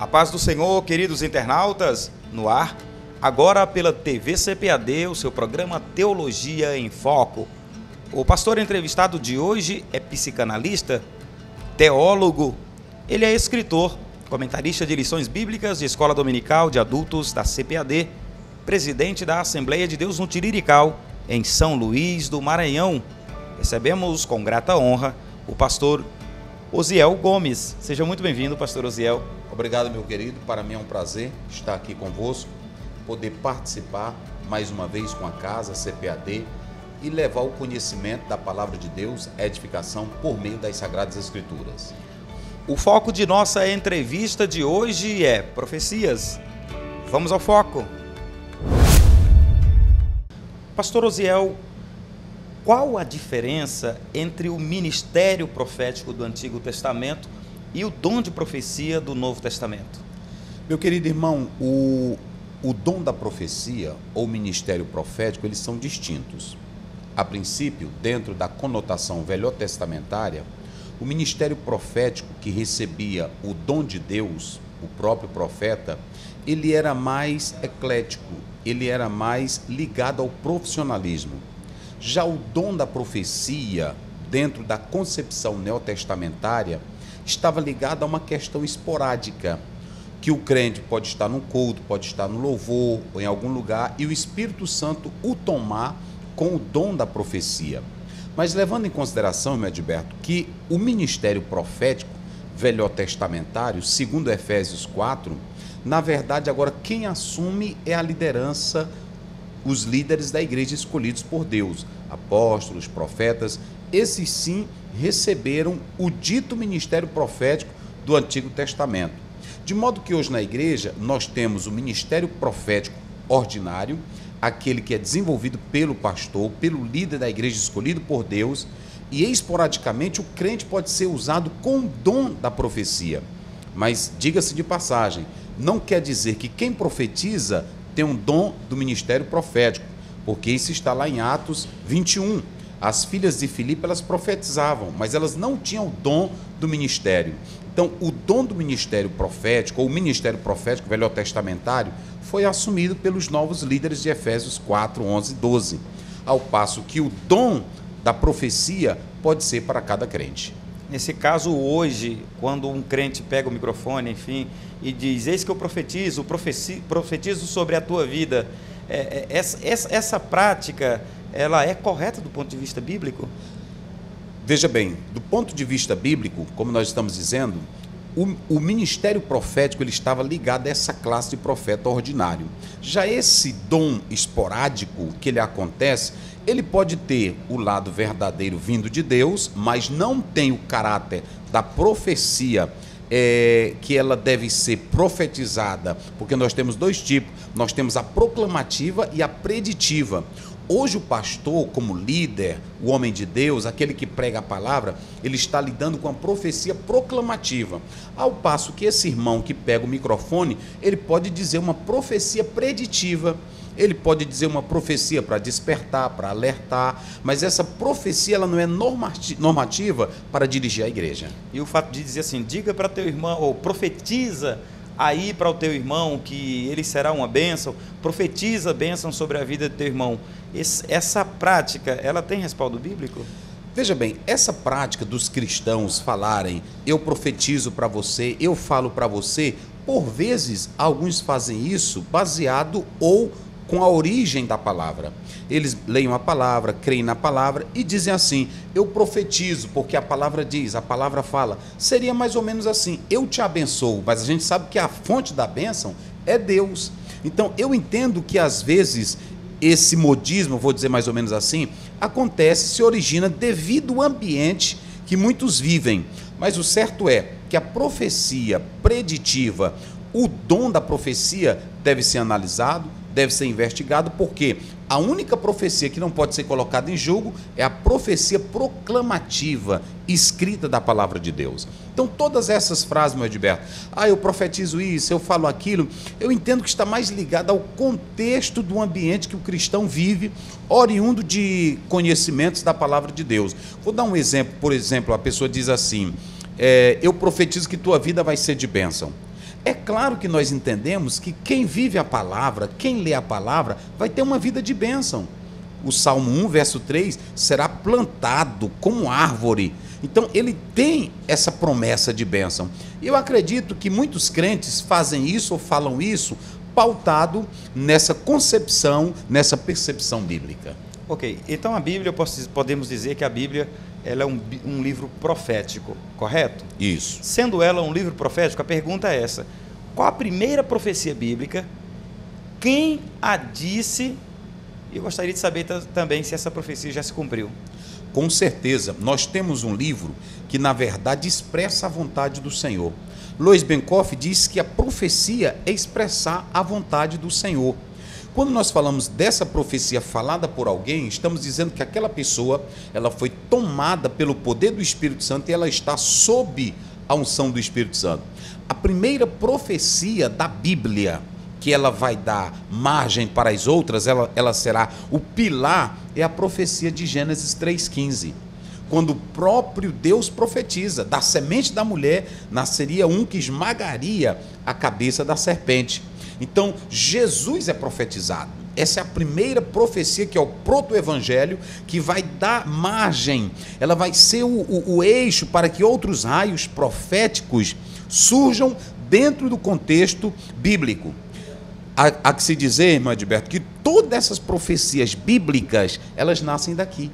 paz do Senhor, queridos internautas, no ar, agora pela TV CPAD, o seu programa Teologia em Foco. O pastor entrevistado de hoje é psicanalista, teólogo, ele é escritor, comentarista de lições bíblicas de Escola Dominical de Adultos da CPAD, presidente da Assembleia de Deus no Tirirical, em São Luís do Maranhão. Recebemos com grata honra o pastor Osiel Gomes. Seja muito bem-vindo, pastor Osiel. Obrigado, meu querido. Para mim é um prazer estar aqui convosco, poder participar mais uma vez com a casa CPAD e levar o conhecimento da palavra de Deus, a edificação por meio das Sagradas Escrituras. O foco de nossa entrevista de hoje é profecias. Vamos ao foco. Pastor Osiel, qual a diferença entre o ministério profético do Antigo Testamento e o dom de profecia do Novo Testamento? Meu querido irmão, o dom da profecia ou ministério profético, eles são distintos. A princípio, dentro da conotação velhotestamentária, o ministério profético que recebia o dom de Deus, o próprio profeta, ele era mais eclético, ele era mais ligado ao profissionalismo. Já o dom da profecia, dentro da concepção neotestamentária, estava ligado a uma questão esporádica, que o crente pode estar no culto, pode estar no louvor ou em algum lugar, e o Espírito Santo o tomar com o dom da profecia. Mas levando em consideração, meu Edberto, que o ministério profético velhotestamentário, segundo Efésios 4, na verdade agora quem assume é a liderança, os líderes da igreja escolhidos por Deus, apóstolos, profetas, esses sim receberam o dito ministério profético do Antigo Testamento. De modo que hoje na igreja nós temos o ministério profético ordinário, aquele que é desenvolvido pelo pastor, pelo líder da igreja escolhido por Deus, e esporadicamente o crente pode ser usado com o dom da profecia. Mas diga-se de passagem, não quer dizer que quem profetiza tem um dom do ministério profético, porque isso está lá em Atos 21. As filhas de Filipe, elas profetizavam, mas elas não tinham o dom do ministério. Então, o dom do ministério profético, ou o ministério profético velhotestamentário, foi assumido pelos novos líderes de Efésios 4, 11 e 12, ao passo que o dom da profecia pode ser para cada crente. Nesse caso, hoje, quando um crente pega o microfone, enfim, e diz, eis que eu profetizo sobre a tua vida, essa prática, ela é correta do ponto de vista bíblico? Veja bem, do ponto de vista bíblico, como nós estamos dizendo, o ministério profético ele estava ligado a essa classe de profeta ordinário. Já esse dom esporádico que ele acontece, ele pode ter o lado verdadeiro vindo de Deus, mas não tem o caráter da profecia que ela deve ser profetizada, porque nós temos dois tipos, nós temos a proclamativa e a preditiva. Hoje o pastor, como líder, o homem de Deus, aquele que prega a palavra, ele está lidando com a profecia proclamativa. Ao passo que esse irmão que pega o microfone, ele pode dizer uma profecia preditiva, ele pode dizer uma profecia para despertar, para alertar, mas essa profecia ela não é normativa para dirigir a igreja. E o fato de dizer assim, diga para teu irmão, ou profetiza aí para o teu irmão que ele será uma bênção, profetiza bênção sobre a vida do teu irmão. Essa prática, ela tem respaldo bíblico? Veja bem, essa prática dos cristãos falarem, eu profetizo para você, eu falo para você, por vezes alguns fazem isso baseado ou com a origem da palavra. Eles leem a palavra, creem na palavra e dizem assim, eu profetizo, porque a palavra diz, a palavra fala. Seria mais ou menos assim, eu te abençoo, mas a gente sabe que a fonte da bênção é Deus. Então, eu entendo que às vezes esse modismo, vou dizer mais ou menos assim, acontece, se origina devido ao ambiente que muitos vivem. Mas o certo é que a profecia preditiva, o dom da profecia deve ser analisado, deve ser investigado, porque a única profecia que não pode ser colocada em julgo é a profecia proclamativa, escrita da palavra de Deus. Então, todas essas frases, meu Edberto, eu profetizo isso, eu falo aquilo, eu entendo que está mais ligado ao contexto do ambiente que o cristão vive, oriundo de conhecimentos da palavra de Deus. Vou dar um exemplo, por exemplo, a pessoa diz assim, eu profetizo que tua vida vai ser de bênção. É claro que nós entendemos que quem vive a palavra, quem lê a palavra, vai ter uma vida de bênção. O Salmo 1, verso 3, será plantado como árvore. Então, ele tem essa promessa de bênção. E eu acredito que muitos crentes fazem isso ou falam isso pautado nessa concepção, nessa percepção bíblica. Ok, então a Bíblia, podemos dizer que a Bíblia ela é um livro profético, correto? Isso. Sendo ela um livro profético, a pergunta é essa: qual a primeira profecia bíblica? Quem a disse? Eu gostaria de saber também se essa profecia já se cumpriu. Com certeza, nós temos um livro que, na verdade, expressa a vontade do Senhor. Lois Benkoff diz que a profecia é expressar a vontade do Senhor. Quando nós falamos dessa profecia falada por alguém, estamos dizendo que aquela pessoa, ela foi tomada pelo poder do Espírito Santo e ela está sob a unção do Espírito Santo. A primeira profecia da Bíblia, que ela vai dar margem para as outras, ela será o pilar, é a profecia de Gênesis 3,15. Quando o próprio Deus profetiza, da semente da mulher nasceria um que esmagaria a cabeça da serpente. Então, Jesus é profetizado. Essa é a primeira profecia, que é o proto-evangelho, que vai dar margem, ela vai ser o eixo para que outros raios proféticos surjam dentro do contexto bíblico. Há que se dizer, irmão Edberto, que todas essas profecias bíblicas, elas nascem daqui.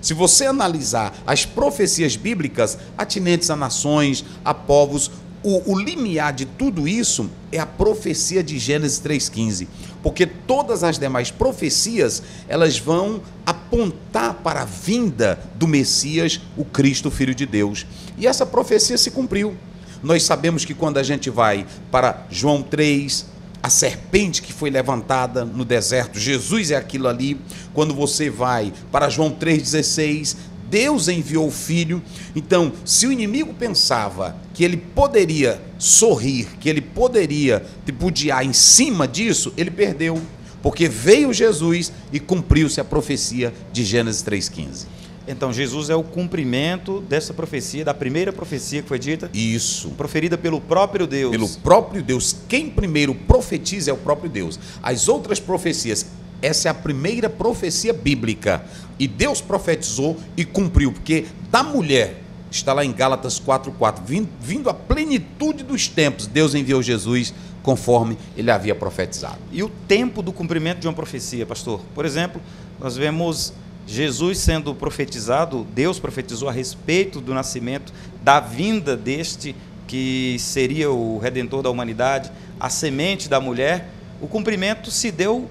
Se você analisar as profecias bíblicas atinentes a nações, a povos, o limiar de tudo isso é a profecia de Gênesis 3,15. Porque todas as demais profecias, elas vão apontar para a vinda do Messias, o Cristo, Filho de Deus. E essa profecia se cumpriu. Nós sabemos que quando a gente vai para João 3, a serpente que foi levantada no deserto, Jesus é aquilo ali. Quando você vai para João 3,16, Deus enviou o Filho. Então, se o inimigo pensava que ele poderia sorrir, que ele poderia tripudiar em cima disso, ele perdeu, porque veio Jesus e cumpriu-se a profecia de Gênesis 3,15. Então, Jesus é o cumprimento dessa profecia, da primeira profecia que foi dita? Isso. Proferida pelo próprio Deus. Pelo próprio Deus. Quem primeiro profetiza é o próprio Deus. As outras profecias, essa é a primeira profecia bíblica. E Deus profetizou e cumpriu, porque da mulher, está lá em Gálatas 4,4, vindo a plenitude dos tempos, Deus enviou Jesus conforme ele havia profetizado. E o tempo do cumprimento de uma profecia, pastor? Por exemplo, nós vemos Jesus sendo profetizado, Deus profetizou a respeito do nascimento, da vinda deste que seria o Redentor da humanidade, a semente da mulher. O cumprimento se deu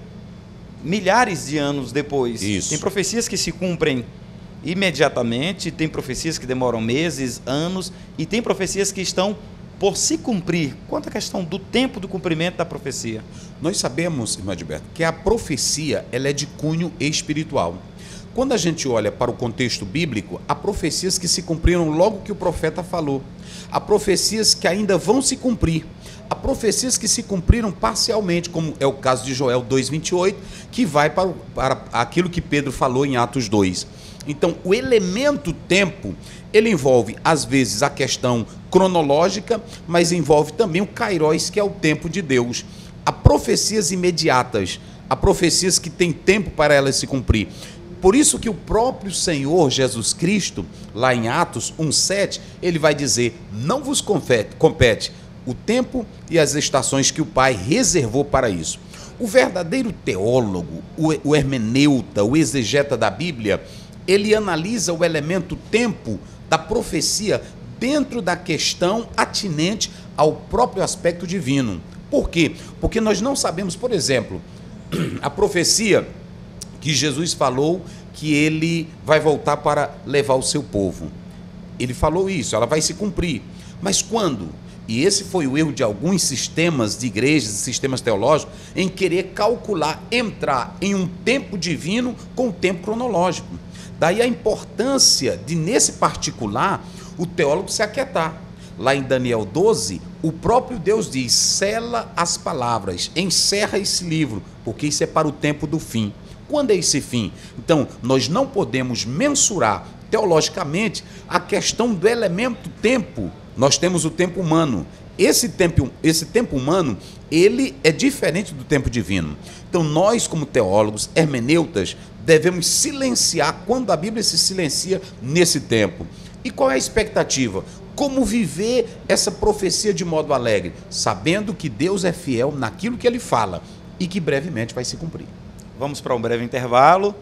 milhares de anos depois. Isso. Tem profecias que se cumprem imediatamente, tem profecias que demoram meses, anos, e tem profecias que estão por se cumprir. Quanto à questão do tempo do cumprimento da profecia? Nós sabemos, irmão Edberto, que a profecia ela é de cunho espiritual. Quando a gente olha para o contexto bíblico, há profecias que se cumpriram logo que o profeta falou. Há profecias que ainda vão se cumprir. Há profecias que se cumpriram parcialmente, como é o caso de Joel 2,28, que vai para aquilo que Pedro falou em Atos 2. Então, o elemento tempo, ele envolve, às vezes, a questão cronológica, mas envolve também o kairos, que é o tempo de Deus. Há profecias imediatas, há profecias que têm tempo para elas se cumprir. Por isso que o próprio Senhor Jesus Cristo, lá em Atos 1,7, ele vai dizer: não vos compete o tempo e as estações que o Pai reservou para isso. O verdadeiro teólogo, o hermeneuta, o exegeta da Bíblia, ele analisa o elemento tempo da profecia dentro da questão atinente ao próprio aspecto divino. Por quê? Porque nós não sabemos, por exemplo, a profecia que Jesus falou que ele vai voltar para levar o seu povo. Ele falou isso, ela vai se cumprir. Mas quando? E esse foi o erro de alguns sistemas de igrejas, sistemas teológicos, em querer calcular, entrar em um tempo divino com o tempo cronológico. Daí a importância de, nesse particular, o teólogo se aquietar. Lá em Daniel 12, o próprio Deus diz: sela as palavras, encerra esse livro, porque isso é para o tempo do fim. Quando é esse fim? Então, nós não podemos mensurar teologicamente a questão do elemento tempo. Nós temos o tempo humano, esse tempo humano, ele é diferente do tempo divino. Então nós, como teólogos, hermeneutas, devemos silenciar quando a Bíblia se silencia nesse tempo. E qual é a expectativa? Como viver essa profecia de modo alegre? Sabendo que Deus é fiel naquilo que Ele fala e que brevemente vai se cumprir. Vamos para um breve intervalo.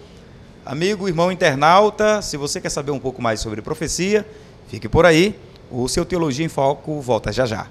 Amigo, irmão internauta, se você quer saber um pouco mais sobre profecia, fique por aí. O seu Teologia em Foco volta já já.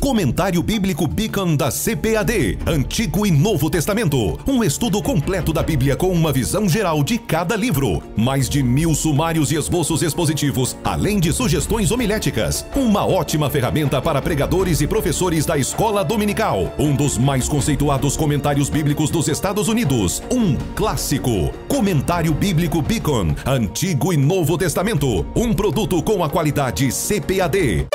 Comentário Bíblico Beacon da CPAD, Antigo e Novo Testamento. Um estudo completo da Bíblia com uma visão geral de cada livro. Mais de 1000 sumários e esboços expositivos, além de sugestões homiléticas. Uma ótima ferramenta para pregadores e professores da escola dominical. Um dos mais conceituados comentários bíblicos dos Estados Unidos. Um clássico. Comentário Bíblico Beacon, Antigo e Novo Testamento. Um produto com a qualidade CPAD.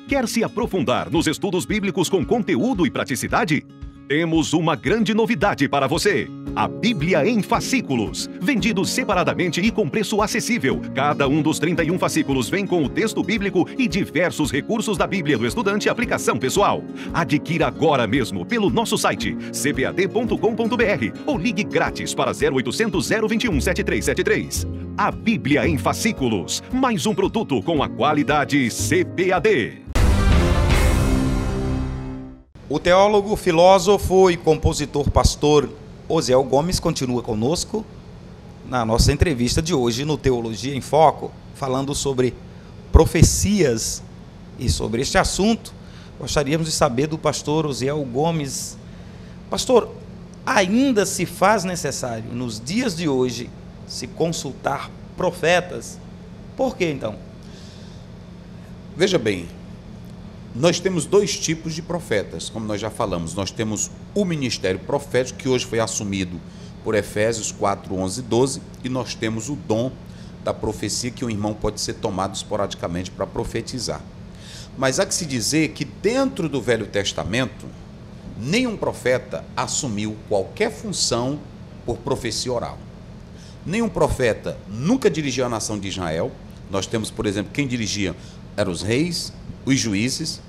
Quer se aprofundar nos estudos bíblicos com conteúdo e praticidade? Temos uma grande novidade para você. A Bíblia em fascículos, vendidos separadamente e com preço acessível. Cada um dos 31 fascículos vem com o texto bíblico e diversos recursos da Bíblia do estudante e aplicação pessoal. Adquira agora mesmo pelo nosso site cpad.com.br ou ligue grátis para 0800 021 7373. A Bíblia em fascículos, mais um produto com a qualidade CPAD. O teólogo, filósofo e compositor pastor Osiel Gomes continua conosco na nossa entrevista de hoje no Teologia em Foco, falando sobre profecias. E sobre este assunto, gostaríamos de saber do pastor Osiel Gomes. Pastor, ainda se faz necessário, nos dias de hoje, se consultar profetas? Por que então? Veja bem, nós temos dois tipos de profetas, como nós já falamos. Nós temos o ministério profético, que hoje foi assumido por Efésios 4, 11 e 12, e nós temos o dom da profecia, que um irmão pode ser tomado esporadicamente para profetizar. Mas há que se dizer que dentro do Velho Testamento, nenhum profeta assumiu qualquer função por profecia oral. Nenhum profeta nunca dirigiu a nação de Israel. Nós temos, por exemplo, quem dirigia eram os reis, os juízes.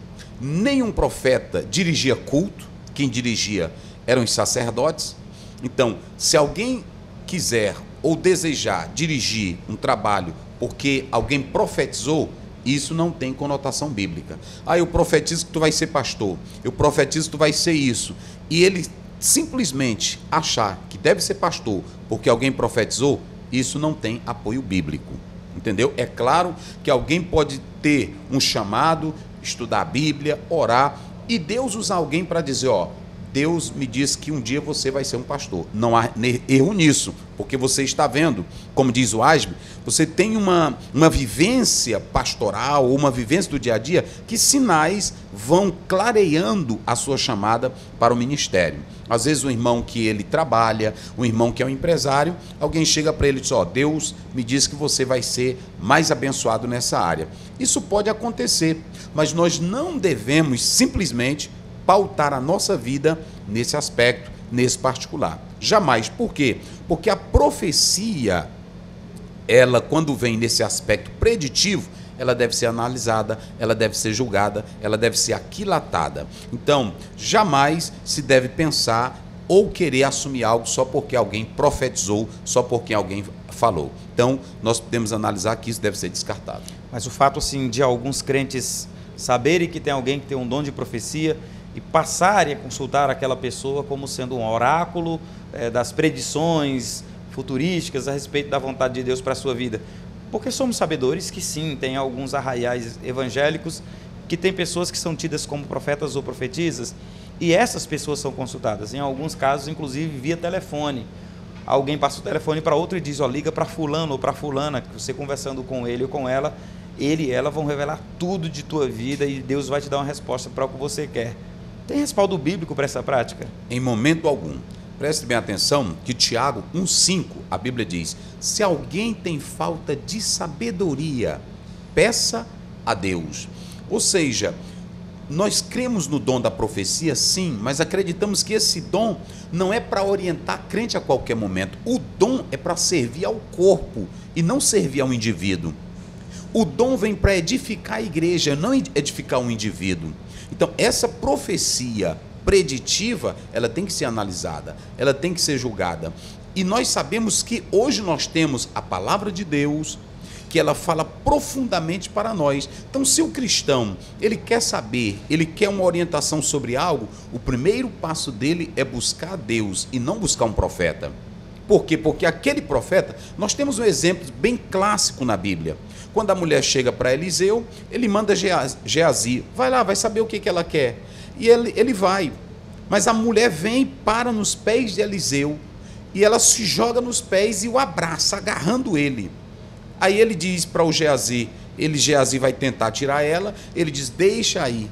Nenhum profeta dirigia culto, quem dirigia eram os sacerdotes. Então, se alguém quiser ou desejar dirigir um trabalho porque alguém profetizou, isso não tem conotação bíblica. Eu profetizo que tu vai ser pastor, eu profetizo que tu vai ser isso, e ele simplesmente achar que deve ser pastor porque alguém profetizou, isso não tem apoio bíblico. Entendeu? É claro que alguém pode ter um chamado, estudar a Bíblia, orar, e Deus usar alguém para dizer, Deus me disse que um dia você vai ser um pastor. Não há erro nisso, porque você está vendo, como diz o Asbe, você tem uma vivência pastoral, ou uma vivência do dia a dia, que sinais vão clareando a sua chamada para o ministério. Às vezes um irmão que ele trabalha, um irmão que é um empresário, alguém chega para ele e diz, Deus me disse que você vai ser mais abençoado nessa área. Isso pode acontecer, mas nós não devemos simplesmente pautar a nossa vida nesse aspecto, nesse particular. Jamais. Por quê? Porque a profecia, ela, quando vem nesse aspecto preditivo, ela deve ser analisada, ela deve ser julgada, ela deve ser aquilatada. Então, jamais se deve pensar ou querer assumir algo só porque alguém profetizou, só porque alguém falou. Então, nós podemos analisar que isso deve ser descartado. Mas o fato, assim, de alguns crentes saberem que tem alguém que tem um dom de profecia e passarem a consultar aquela pessoa como sendo um oráculo das predições futurísticas a respeito da vontade de Deus para a sua vida. Porque somos sabedores que sim, tem alguns arraiais evangélicos que tem pessoas que são tidas como profetas ou profetisas, e essas pessoas são consultadas, em alguns casos, inclusive, via telefone. Alguém passa o telefone para outro e diz, liga para fulano ou para fulana, que você conversando com ele ou com ela, ele e ela vão revelar tudo de tua vida e Deus vai te dar uma resposta para o que você quer. Tem respaldo bíblico para essa prática? Em momento algum. Preste bem atenção que Tiago 1,5, a Bíblia diz, se alguém tem falta de sabedoria, peça a Deus. Ou seja, nós cremos no dom da profecia, sim, mas acreditamos que esse dom não é para orientar crente a qualquer momento. O dom é para servir ao corpo e não servir ao indivíduo. O dom vem para edificar a igreja, não edificar um indivíduo. Então, essa profecia preditiva, ela tem que ser analisada, ela tem que ser julgada. E nós sabemos que hoje nós temos a palavra de Deus, que ela fala profundamente para nós. Então, se o cristão, ele quer saber, ele quer uma orientação sobre algo, o primeiro passo dele é buscar Deus e não buscar um profeta. Por quê? Porque aquele profeta, nós temos um exemplo bem clássico na Bíblia. Quando a mulher chega para Eliseu, ele manda Geazi, vai lá, vai saber o que ela quer. E ele vai. Mas a mulher vem e para nos pés de Eliseu, e ela se joga nos pés e o abraça, agarrando ele. Aí ele diz para o Geazi, Geazi vai tentar tirar ela, ele diz, deixa aí,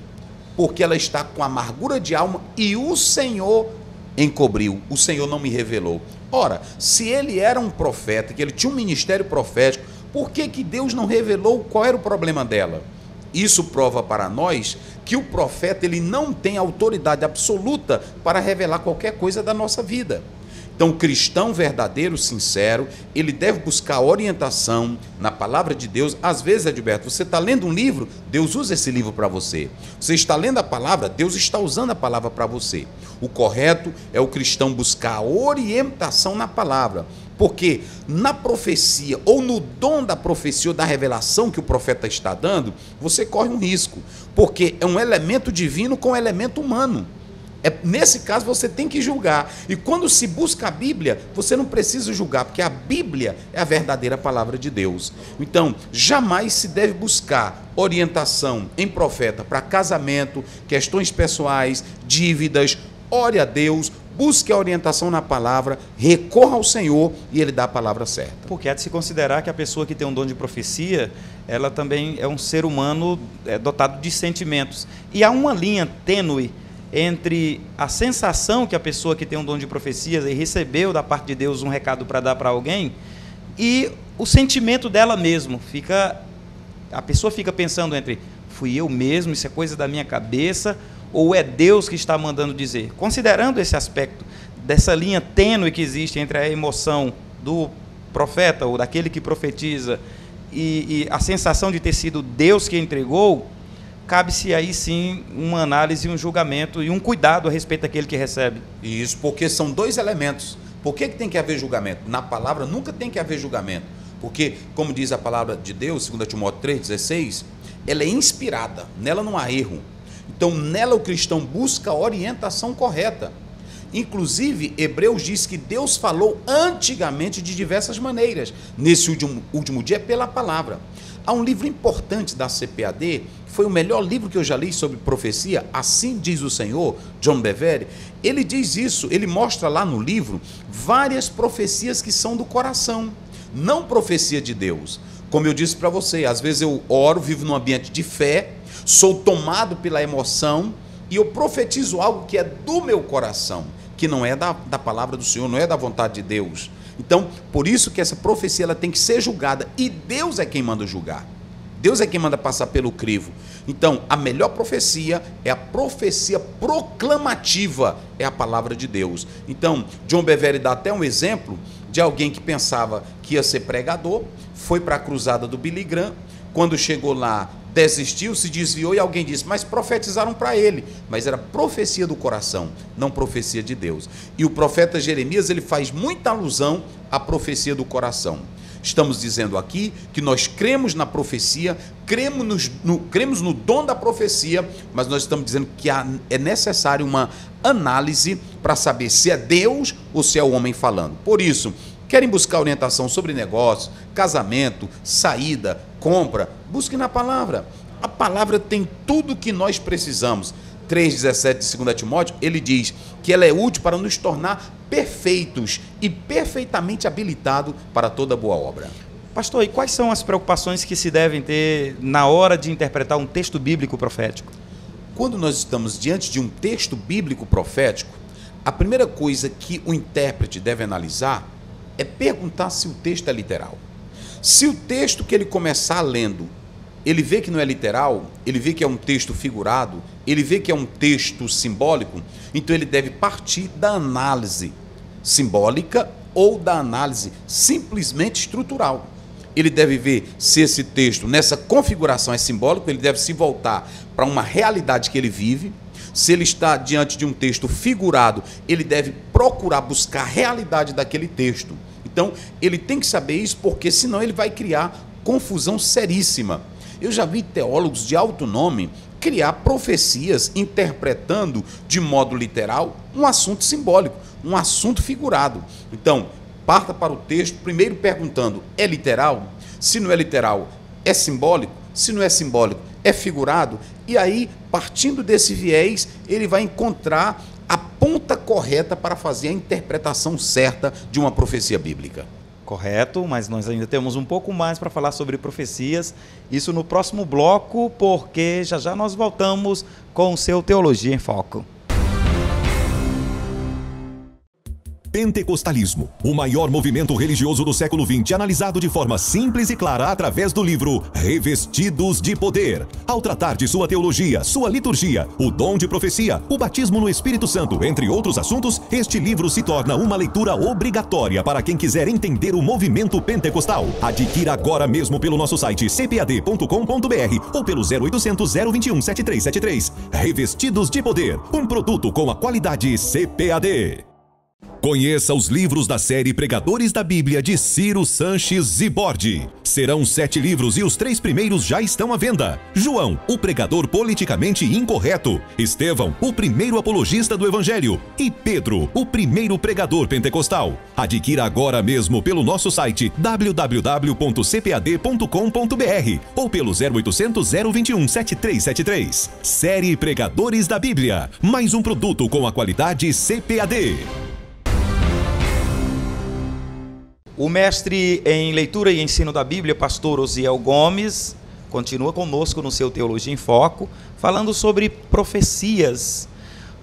porque ela está com amargura de alma e o Senhor encobriu, o Senhor não me revelou. Ora, se ele era um profeta, que ele tinha um ministério profético, por que Deus não revelou qual era o problema dela? Isso prova para nós que o profeta ele não tem autoridade absoluta para revelar qualquer coisa da nossa vida. Então, o cristão verdadeiro, sincero, ele deve buscar orientação na palavra de Deus. Às vezes, Edilberto, você está lendo um livro, Deus usa esse livro para você. Você está lendo a palavra, Deus está usando a palavra para você. O correto é o cristão buscar orientação na palavra. Porque na profecia, ou no dom da profecia ou da revelação que o profeta está dando, você corre um risco. Porque é um elemento divino com um elemento humano. Nesse caso você tem que julgar. E quando se busca a Bíblia, você não precisa julgar, porque a Bíblia é a verdadeira palavra de Deus. Então, jamais se deve buscar orientação em profeta para casamento, questões pessoais, dívidas. Ore a Deus, busque a orientação na palavra, recorra ao Senhor e Ele dá a palavra certa. Porque há de se considerar que a pessoa que tem um dom de profecia, ela também é um ser humano dotado de sentimentos. E há uma linha tênue entre a sensação que a pessoa que tem um dom de profecias e recebeu da parte de Deus um recado para dar para alguém e o sentimento dela mesmo. A pessoa fica pensando entre, fui eu mesmo, isso é coisa da minha cabeça, ou é Deus que está mandando dizer? Considerando esse aspecto dessa linha tênue que existe entre a emoção do profeta ou daquele que profetiza e a sensação de ter sido Deus que entregou, cabe-se aí sim uma análise, um julgamento e um cuidado a respeito daquele que recebe. Isso, porque são dois elementos. Por que tem que haver julgamento? Na palavra nunca tem que haver julgamento. Porque, como diz a palavra de Deus, 2 Timóteo 3,16, ela é inspirada, nela não há erro. Então, nela o cristão busca a orientação correta. Inclusive, Hebreus diz que Deus falou antigamente de diversas maneiras. Nesse último dia, pela palavra. Há um livro importante da CPAD, que foi o melhor livro que eu já li sobre profecia, Assim Diz o Senhor, John Bevere. Ele diz isso, ele mostra lá no livro várias profecias que são do coração, não profecia de Deus. Como eu disse para você, às vezes eu oro, vivo num ambiente de fé, sou tomado pela emoção e eu profetizo algo que é do meu coração, que não é da palavra do Senhor, não é da vontade de Deus. Então, por isso que essa profecia ela tem que ser julgada, e Deus é quem manda julgar. Deus é quem manda passar pelo crivo. Então, a melhor profecia é a profecia proclamativa, é a palavra de Deus. Então, John Bevere dá até um exemplo de alguém que pensava que ia ser pregador, foi para a cruzada do Billy Graham, quando chegou lá, desistiu, se desviou e alguém disse, mas profetizaram para ele. Mas era profecia do coração, não profecia de Deus. E o profeta Jeremias, ele faz muita alusão à profecia do coração. Estamos dizendo aqui que nós cremos na profecia, cremos no dom da profecia, mas nós estamos dizendo que é necessário uma análise para saber se é Deus ou se é o homem falando. Por isso, querem buscar orientação sobre negócio, casamento, saída, compra, busque na palavra. A palavra tem tudo o que nós precisamos. 3,17 de 2 Timóteo, ele diz que ela é útil para nos tornar perfeitos e perfeitamente habilitados para toda boa obra. Pastor, e quais são as preocupações que se devem ter na hora de interpretar um texto bíblico profético? Quando nós estamos diante de um texto bíblico profético, a primeira coisa que o intérprete deve analisar é perguntar se o texto é literal. Se o texto que ele começar lendo, ele vê que não é literal, ele vê que é um texto figurado, ele vê que é um texto simbólico, então ele deve partir da análise simbólica ou da análise simplesmente estrutural. ele deve ver se esse texto, nessa configuração, é simbólico, ele deve se voltar para uma realidade que ele vive. Se ele está diante de um texto figurado, ele deve procurar buscar a realidade daquele texto. Então, ele tem que saber isso, porque senão ele vai criar confusão seríssima. Eu já vi teólogos de alto nome criar profecias interpretando de modo literal um assunto simbólico, um assunto figurado. Então, parta para o texto, primeiro perguntando, é literal? Se não é literal, é simbólico? Se não é simbólico, é figurado? E aí, partindo desse viés, ele vai encontrar a ponta correta para fazer a interpretação certa de uma profecia bíblica. Correto, mas nós ainda temos um pouco mais para falar sobre profecias, isso no próximo bloco, porque já já nós voltamos com o seu Teologia em Foco. Pentecostalismo, o maior movimento religioso do século XX, analisado de forma simples e clara através do livro Revestidos de Poder. Ao tratar de sua teologia, sua liturgia, o dom de profecia, o batismo no Espírito Santo, entre outros assuntos, este livro se torna uma leitura obrigatória para quem quiser entender o movimento pentecostal. Adquira agora mesmo pelo nosso site cpad.com.br ou pelo 0800 021 7373. Revestidos de Poder, um produto com a qualidade CPAD. Conheça os livros da série Pregadores da Bíblia de Ciro Sanches Zibordi. Serão 7 livros e os 3 primeiros já estão à venda. João, o pregador politicamente incorreto. Estevão, o primeiro apologista do Evangelho. E Pedro, o primeiro pregador pentecostal. Adquira agora mesmo pelo nosso site www.cpad.com.br ou pelo 0800 021 7373. Série Pregadores da Bíblia. Mais um produto com a qualidade CPAD. O mestre em leitura e ensino da Bíblia, pastor Osiel Gomes, continua conosco no seu Teologia em Foco, falando sobre profecias.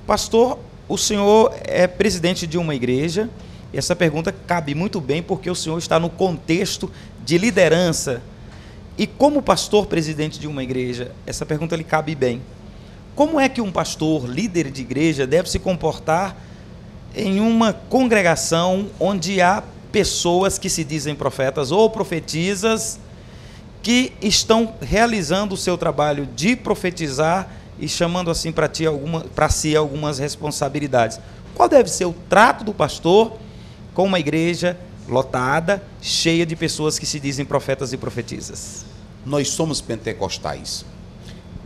Pastor, o senhor é presidente de uma igreja, e essa pergunta cabe muito bem porque o senhor está no contexto de liderança. E como pastor presidente de uma igreja, essa pergunta lhe cabe bem. Como é que um pastor, líder de igreja, deve se comportar em uma congregação onde há pessoas que se dizem profetas ou profetisas que estão realizando o seu trabalho de profetizar e chamando assim para si algumas responsabilidades? Qual deve ser o trato do pastor com uma igreja lotada, cheia de pessoas que se dizem profetas e profetisas? Nós somos pentecostais.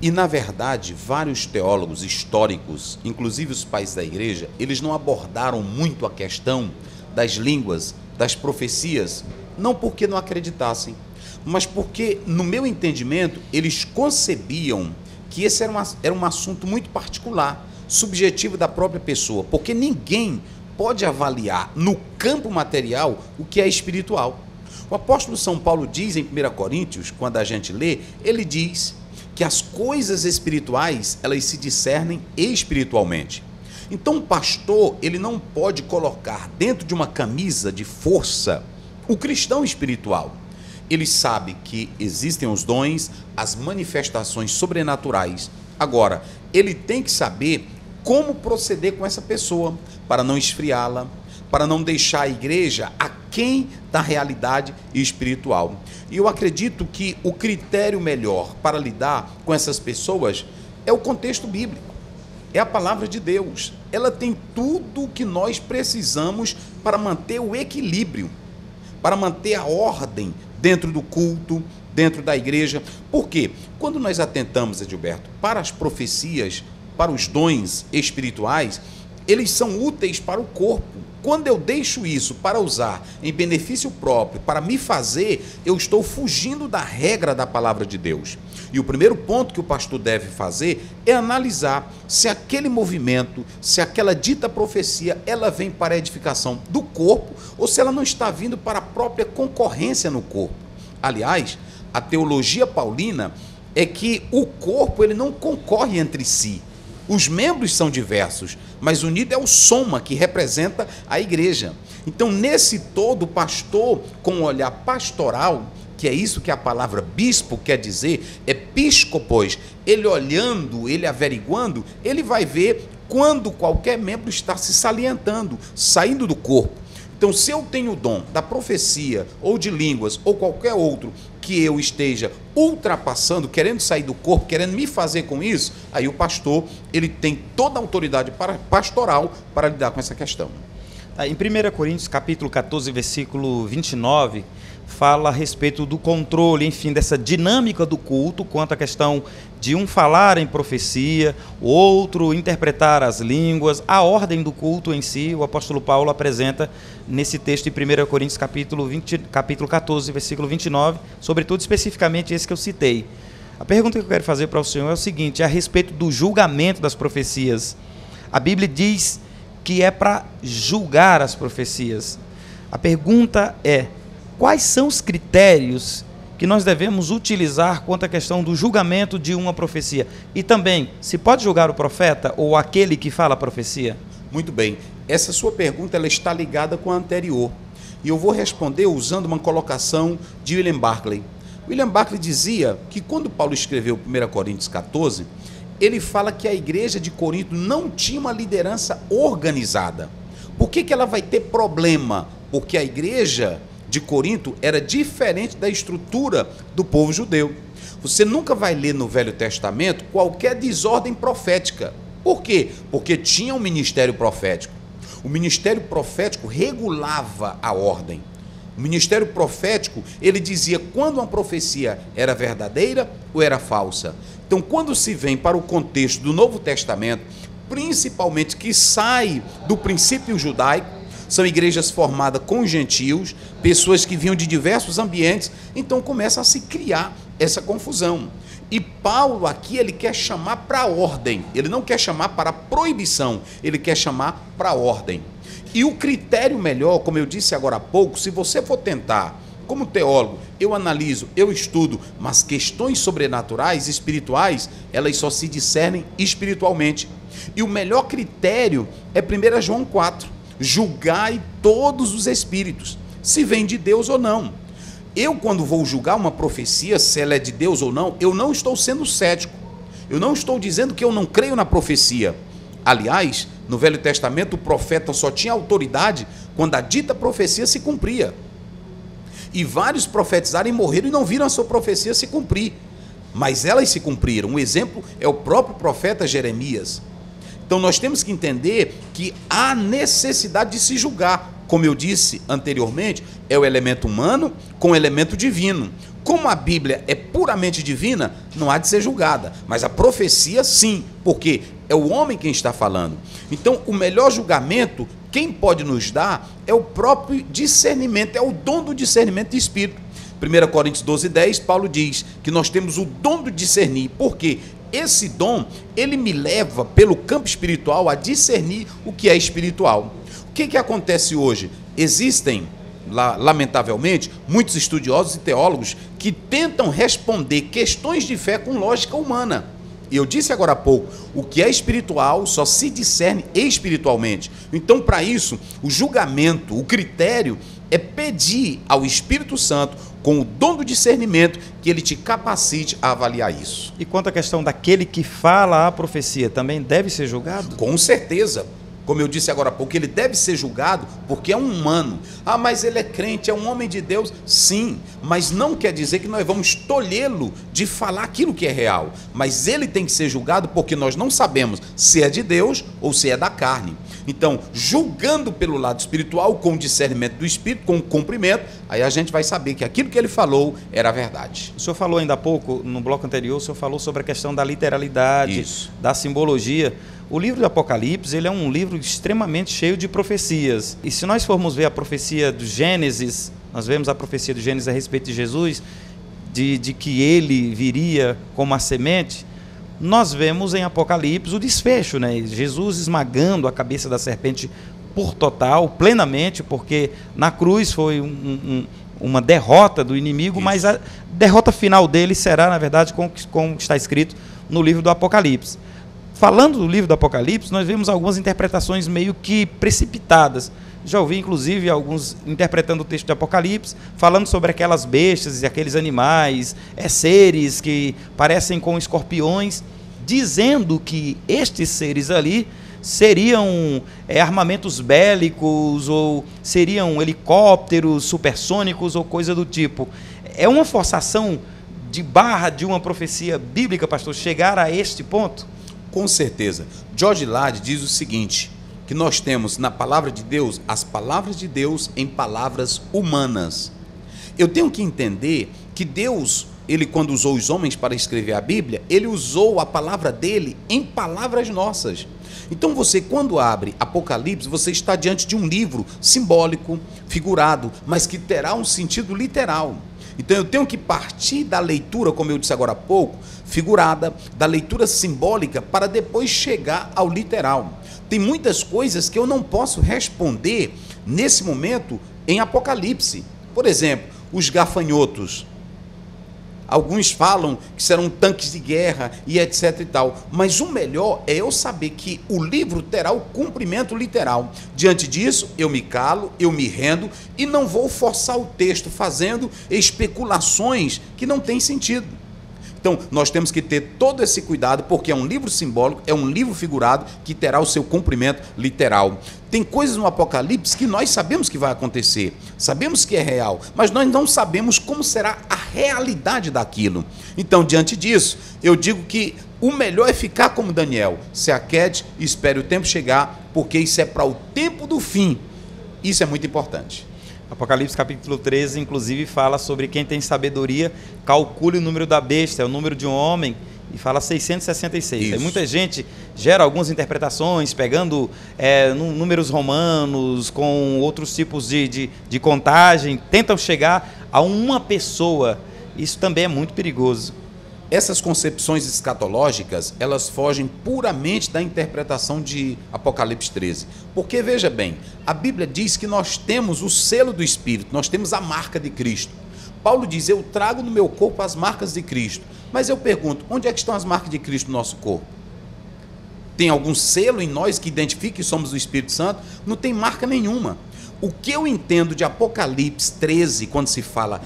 E, na verdade, vários teólogos históricos, inclusive os pais da igreja, eles não abordaram muito a questão das línguas, das profecias, não porque não acreditassem, mas porque, no meu entendimento, eles concebiam que esse era um assunto muito particular, subjetivo da própria pessoa, porque ninguém pode avaliar no campo material o que é espiritual. O apóstolo São Paulo diz em 1 Coríntios, quando a gente lê, ele diz que as coisas espirituais, elas se discernem espiritualmente. Então, o pastor, ele não pode colocar dentro de uma camisa de força o cristão espiritual. Ele sabe que existem os dons, as manifestações sobrenaturais. Agora, ele tem que saber como proceder com essa pessoa, para não esfriá-la, para não deixar a igreja aquém da realidade espiritual. E eu acredito que o critério melhor para lidar com essas pessoas é o contexto bíblico. É a palavra de Deus. Ela tem tudo o que nós precisamos para manter o equilíbrio, para manter a ordem dentro do culto, dentro da igreja. Por quê? Quando nós atentamos, Edilberto, para as profecias, para os dons espirituais, eles são úteis para o corpo. Quando eu deixo isso para usar em benefício próprio, para me fazer, eu estou fugindo da regra da palavra de Deus. E o primeiro ponto que o pastor deve fazer é analisar se aquele movimento, se aquela dita profecia, ela vem para a edificação do corpo ou se ela não está vindo para a própria concorrência no corpo. Aliás, a teologia paulina é que o corpo ele não concorre entre si. Os membros são diversos, mas unido é o soma que representa a igreja. Então, nesse todo, o pastor, com um olhar pastoral, que é isso que a palavra bispo quer dizer, episcopos, ele olhando, ele averiguando, ele vai ver quando qualquer membro está se salientando, saindo do corpo. Então, se eu tenho o dom da profecia, ou de línguas, ou qualquer outro, que eu esteja ultrapassando, querendo sair do corpo, querendo me fazer com isso, aí o pastor, ele tem toda a autoridade pastoral para lidar com essa questão. Em 1 Coríntios, capítulo 14, versículo 29, fala a respeito do controle, enfim, dessa dinâmica do culto, quanto à questão de um falar em profecia, o outro interpretar as línguas, a ordem do culto em si. O apóstolo Paulo apresenta nesse texto de 1 Coríntios, capítulo 14, versículo 29, sobretudo especificamente esse que eu citei. A pergunta que eu quero fazer para o senhor é o seguinte, a respeito do julgamento das profecias. A Bíblia diz que é para julgar as profecias. A pergunta é: quais são os critérios que nós devemos utilizar quanto à questão do julgamento de uma profecia? E também, se pode julgar o profeta ou aquele que fala a profecia? Muito bem. Essa sua pergunta ela está ligada com a anterior. E eu vou responder usando uma colocação de William Barclay. William Barclay dizia que quando Paulo escreveu 1 Coríntios 14, ele fala que a igreja de Corinto não tinha uma liderança organizada. Por que ela vai ter problema? Porque a igreja de Corinto era diferente da estrutura do povo judeu. Você nunca vai ler no Velho Testamento qualquer desordem profética. Por quê? Porque tinha um ministério profético. O ministério profético regulava a ordem. O ministério profético, ele dizia quando uma profecia era verdadeira ou era falsa. Então, quando se vem para o contexto do Novo Testamento, principalmente que sai do princípio judaico, são igrejas formadas com gentios, pessoas que vinham de diversos ambientes, então começa a se criar essa confusão. E Paulo aqui, ele quer chamar para a ordem, ele não quer chamar para a proibição, ele quer chamar para a ordem. E o critério melhor, como eu disse agora há pouco, se você for tentar, como teólogo, eu analiso, eu estudo, mas questões sobrenaturais, espirituais, elas só se discernem espiritualmente. E o melhor critério é 1 João 4. Julgai todos os espíritos, se vem de Deus ou não. Eu, quando vou julgar uma profecia, se ela é de Deus ou não, eu não estou sendo cético. Eu não estou dizendo que eu não creio na profecia. Aliás, no Velho Testamento, o profeta só tinha autoridade quando a dita profecia se cumpria. E vários profetizaram e morreram e não viram a sua profecia se cumprir. Mas elas se cumpriram. Um exemplo é o próprio profeta Jeremias. Então nós temos que entender que há necessidade de se julgar. Como eu disse anteriormente, é o elemento humano com o elemento divino. Como a Bíblia é puramente divina, não há de ser julgada. Mas a profecia, sim, porque é o homem quem está falando. Então, o melhor julgamento, quem pode nos dar, é o próprio discernimento, é o dom do discernimento de espírito. 1 Coríntios 12:10, Paulo diz que nós temos o dom de discernir. Por quê? Esse dom, ele me leva pelo campo espiritual a discernir o que é espiritual. O que acontece hoje? Existem, lamentavelmente, muitos estudiosos e teólogos que tentam responder questões de fé com lógica humana. Eu disse agora há pouco, o que é espiritual só se discerne espiritualmente. Então, para isso, o julgamento, o critério é pedir ao Espírito Santo, com o dom do discernimento, que ele te capacite a avaliar isso. E quanto à questão daquele que fala a profecia, também deve ser julgado? Com certeza. Como eu disse agora há pouco, ele deve ser julgado porque é um humano. Ah, mas ele é crente, é um homem de Deus. Sim, mas não quer dizer que nós vamos tolhê-lo de falar aquilo que é real. Mas ele tem que ser julgado porque nós não sabemos se é de Deus ou se é da carne. Então, julgando pelo lado espiritual, com o discernimento do Espírito, com o cumprimento, aí a gente vai saber que aquilo que ele falou era a verdade. O senhor falou ainda há pouco, no bloco anterior, o senhor falou sobre a questão da literalidade, isso, da simbologia. O livro do Apocalipse, ele é um livro extremamente cheio de profecias. E se nós formos ver a profecia do Gênesis, nós vemos a profecia do Gênesis a respeito de Jesus, de que ele viria como a semente, nós vemos em Apocalipse o desfecho, né? Jesus esmagando a cabeça da serpente por total, plenamente, porque na cruz foi uma derrota do inimigo, isso, mas a derrota final dele será, na verdade, como está escrito no livro do Apocalipse. Falando do livro do Apocalipse, nós vemos algumas interpretações meio que precipitadas. Já ouvi, inclusive, alguns interpretando o texto do Apocalipse, falando sobre aquelas bestas e aqueles animais, seres que parecem com escorpiões, dizendo que estes seres ali seriam armamentos bélicos, ou seriam helicópteros supersônicos, ou coisa do tipo. É uma forçação de barra de uma profecia bíblica, pastor, chegar a este ponto? Com certeza. George Lade diz o seguinte, que nós temos na palavra de Deus, as palavras de Deus em palavras humanas. Eu tenho que entender que Deus, ele quando usou os homens para escrever a Bíblia, ele usou a palavra dele em palavras nossas. Então você, quando abre Apocalipse, você está diante de um livro simbólico, figurado, mas que terá um sentido literal. Então eu tenho que partir da leitura, como eu disse agora há pouco, figurada, da leitura simbólica, para depois chegar ao literal. Tem muitas coisas que eu não posso responder nesse momento em Apocalipse. Por exemplo, os gafanhotos. Alguns falam que serão tanques de guerra e etc e tal. Mas o melhor é eu saber que o livro terá o cumprimento literal. Diante disso, eu me calo, eu me rendo e não vou forçar o texto fazendo especulações que não têm sentido. Então, nós temos que ter todo esse cuidado, porque é um livro simbólico, é um livro figurado que terá o seu cumprimento literal. Tem coisas no Apocalipse que nós sabemos que vai acontecer, sabemos que é real, mas nós não sabemos como será a realidade daquilo. Então, diante disso, eu digo que o melhor é ficar como Daniel, se aquete e espere o tempo chegar, porque isso é para o tempo do fim. Isso é muito importante. Apocalipse capítulo 13, inclusive, fala sobre quem tem sabedoria, calcule o número da besta, é o número de um homem, e fala 666. Aí muita gente gera algumas interpretações, pegando números romanos, com outros tipos de contagem, tentam chegar a uma pessoa. Isso também é muito perigoso. Essas concepções escatológicas, elas fogem puramente da interpretação de Apocalipse 13. Porque, veja bem, a Bíblia diz que nós temos o selo do Espírito, nós temos a marca de Cristo. Paulo diz, eu trago no meu corpo as marcas de Cristo. Mas eu pergunto, onde é que estão as marcas de Cristo no nosso corpo? Tem algum selo em nós que identifique que somos do Espírito Santo? Não tem marca nenhuma. O que eu entendo de Apocalipse 13, quando se fala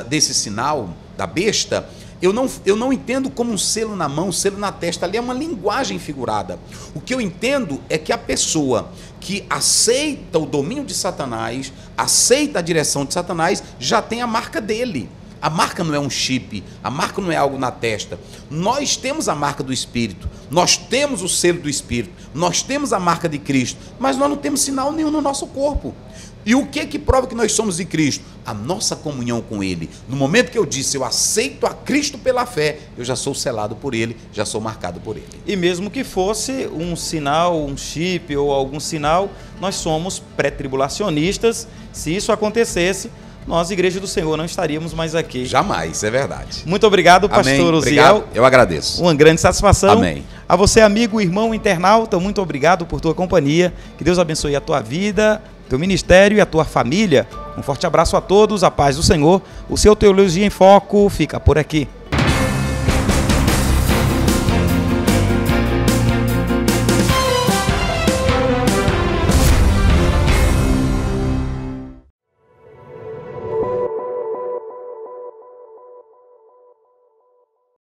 desse sinal da besta, eu não entendo como um selo na mão, um selo na testa, ali é uma linguagem figurada. O que eu entendo é que a pessoa que aceita o domínio de Satanás, aceita a direção de Satanás, já tem a marca dele. A marca não é um chip, a marca não é algo na testa. Nós temos a marca do Espírito, nós temos o selo do Espírito, nós temos a marca de Cristo, mas nós não temos sinal nenhum no nosso corpo. E o que prova que nós somos de Cristo? A nossa comunhão com Ele. No momento que eu disse, eu aceito a Cristo pela fé, eu já sou selado por Ele, já sou marcado por Ele. E mesmo que fosse um sinal, um chip ou algum sinal, nós somos pré-tribulacionistas. Se isso acontecesse, nós, Igreja do Senhor, não estaríamos mais aqui. Jamais, é verdade. Muito obrigado, pastor Uziel. Eu agradeço. Uma grande satisfação. Amém. A você, amigo, irmão, internauta, muito obrigado por tua companhia. Que Deus abençoe a tua vida, teu ministério e a tua família. Um forte abraço a todos, a paz do Senhor. O seu Teologia em Foco fica por aqui.